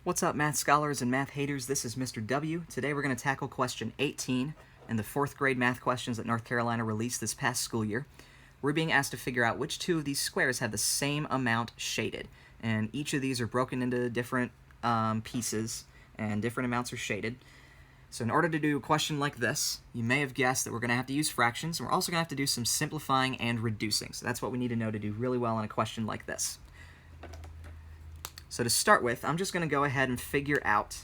What's up, math scholars and math haters? This is Mr. W. Today we're going to tackle question 18 in the 4th grade math questions that North Carolina released this past school year. We're being asked to figure out which two of these squares have the same amount shaded. And each of these are broken into different pieces, and different amounts are shaded. So in order to do a question like this, you may have guessed that we're going to have to use fractions, and we're also going to have to do some simplifying and reducing. So that's what we need to know to do really well in a question like this. So to start with, I'm just going to go ahead and figure out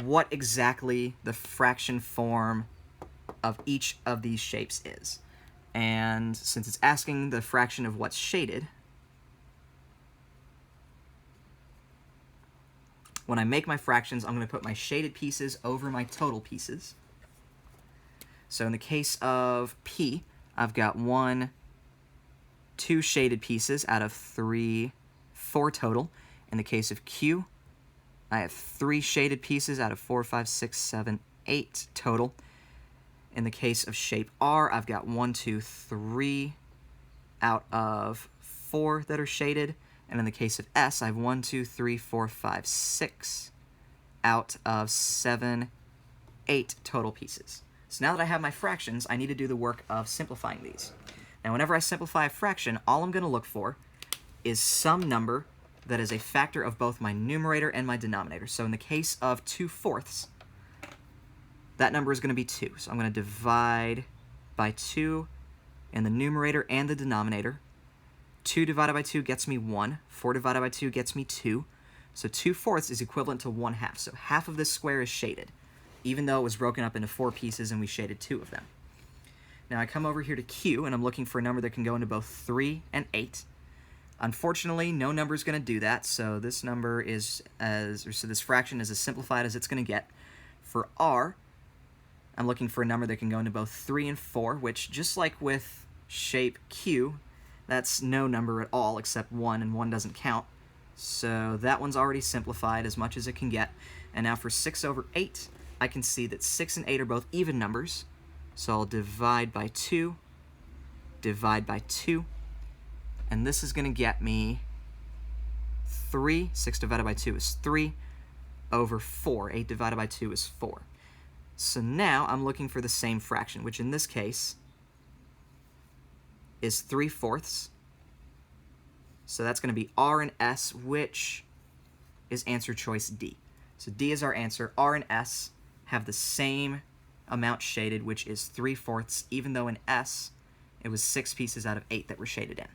what exactly the fraction form of each of these shapes is. And since it's asking the fraction of what's shaded, when I make my fractions, I'm going to put my shaded pieces over my total pieces. So in the case of P, I've got 2 shaded pieces out of 4 total. In the case of Q, I have 3 shaded pieces out of 4, 5, 6, 7, 8 total. In the case of shape R, I've got 1, 2, 3 out of 4 that are shaded. And in the case of S, I have 1, 2, 3, 4, 5, 6 out of 7, 8 total pieces. So now that I have my fractions, I need to do the work of simplifying these. Now, whenever I simplify a fraction, all I'm going to look for is some number that is a factor of both my numerator and my denominator. So in the case of 2/4, that number is going to be 2. So I'm going to divide by 2 in the numerator and the denominator. 2 divided by 2 gets me 1. 4 divided by 2 gets me 2. So 2/4 is equivalent to 1/2. So half of this square is shaded, even though it was broken up into 4 pieces and we shaded 2 of them. Now I come over here to Q, and I'm looking for a number that can go into both 3 and 8. Unfortunately, no number is going to do that, so this number is this fraction is as simplified as it's going to get. For R, I'm looking for a number that can go into both 3 and 4, which, just like with shape Q, that's no number at all except 1, and 1 doesn't count. So that one's already simplified as much as it can get. And now for 6/8, I can see that 6 and 8 are both even numbers, so I'll divide by 2, divide by 2, and this is going to get me 3. 6 divided by 2 is 3 over 4. 8 divided by 2 is 4. So now I'm looking for the same fraction, which in this case is 3/4. So that's going to be R and S, which is answer choice D. So D is our answer. R and S have the same amount shaded, which is 3/4, even though in S it was 6 pieces out of 8 that were shaded in.